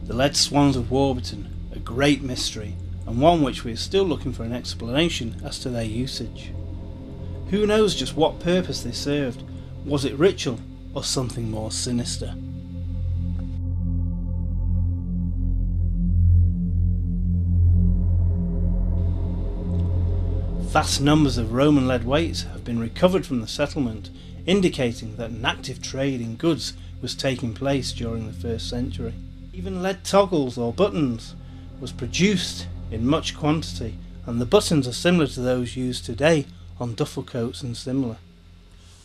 The lead swans of Warburton, a great mystery, and one which we are still looking for an explanation as to their usage. Who knows just what purpose they served? Was it ritual or something more sinister? Vast numbers of Roman lead weights have been recovered from the settlement, indicating that an active trade in goods was taking place during the 1st century. Even lead toggles or buttons was produced in much quantity, and the buttons are similar to those used today on duffel coats and similar.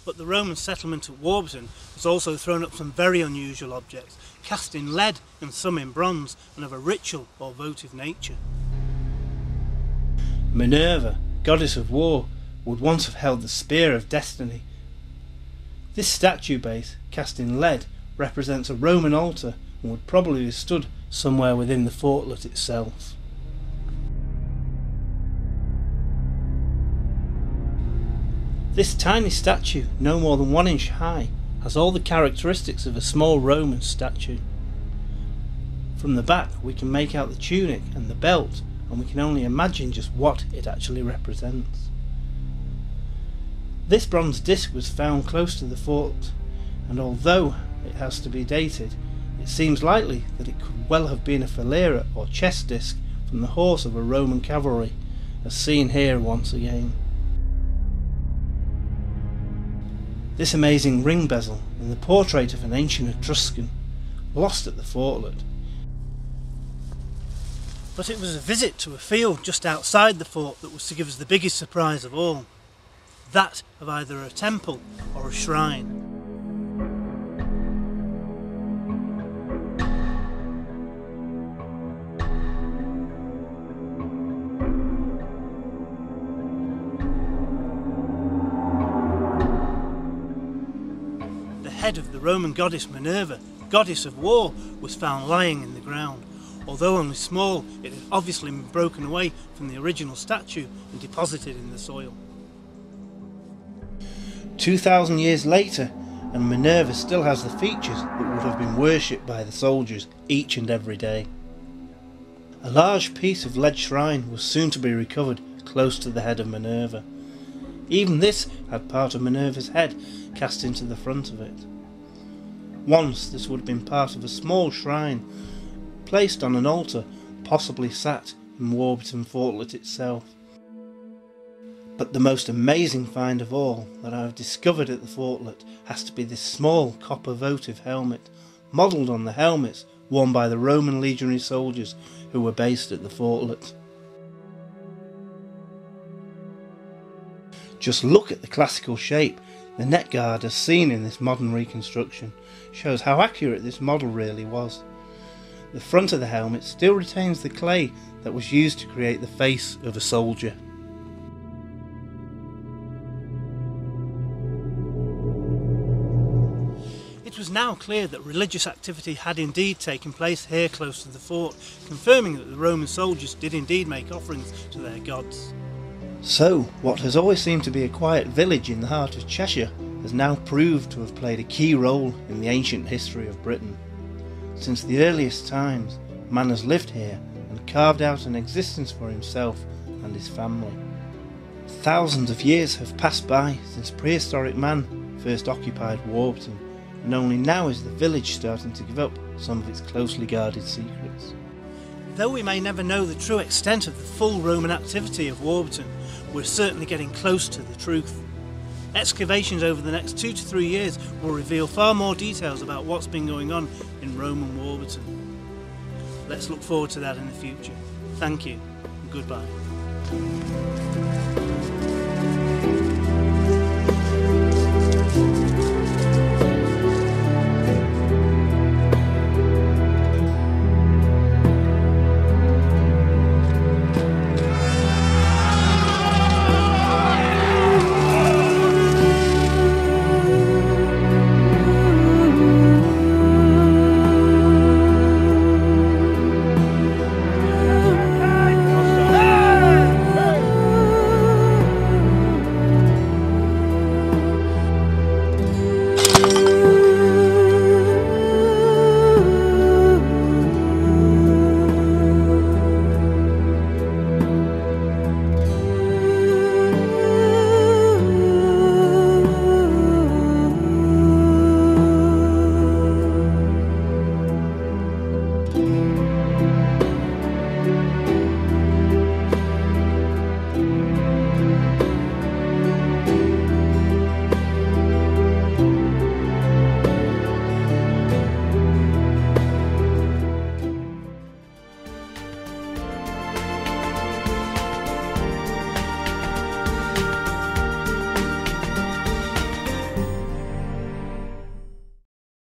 But the Roman settlement at Warburton has also thrown up some very unusual objects, cast in lead and some in bronze, and of a ritual or votive nature. Minerva, goddess of war, would once have held the spear of destiny. This statue base, cast in lead, represents a Roman altar and would probably have stood somewhere within the fortlet itself. This tiny statue, no more than 1 inch high, has all the characteristics of a small Roman statue. From the back we can make out the tunic and the belt, and we can only imagine just what it actually represents. This bronze disc was found close to the fort, and although it has to be dated, it seems likely that it could well have been a philera or chest disc from the horse of a Roman cavalry, as seen here once again. This amazing ring bezel in the portrait of an ancient Etruscan, lost at the fortlet. But it was a visit to a field just outside the fort that was to give us the biggest surprise of all. That of either a temple or a shrine. The head of the Roman goddess Minerva, goddess of war, was found lying in the ground. Although only small, it had obviously been broken away from the original statue and deposited in the soil. 2,000 years later, and Minerva still has the features that would have been worshipped by the soldiers each and every day. A large piece of lead shrine was soon to be recovered close to the head of Minerva. Even this had part of Minerva's head cast into the front of it. Once this would have been part of a small shrine placed on an altar, possibly sat in Warburton Fortlet itself. But the most amazing find of all that I have discovered at the fortlet has to be this small copper votive helmet, modelled on the helmets worn by the Roman legionary soldiers who were based at the fortlet. Just look at the classical shape. The neck guard as seen in this modern reconstruction shows how accurate this model really was. The front of the helmet still retains the clay that was used to create the face of a soldier. It was now clear that religious activity had indeed taken place here close to the fort, confirming that the Roman soldiers did indeed make offerings to their gods. So, what has always seemed to be a quiet village in the heart of Cheshire has now proved to have played a key role in the ancient history of Britain. Since the earliest times, man has lived here and carved out an existence for himself and his family. Thousands of years have passed by since prehistoric man first occupied Warburton, and only now is the village starting to give up some of its closely guarded secrets. Though we may never know the true extent of the full Roman activity of Warburton, we're certainly getting close to the truth. Excavations over the next 2 to 3 years will reveal far more details about what's been going on in Roman Warburton. Let's look forward to that in the future. Thank you, and goodbye.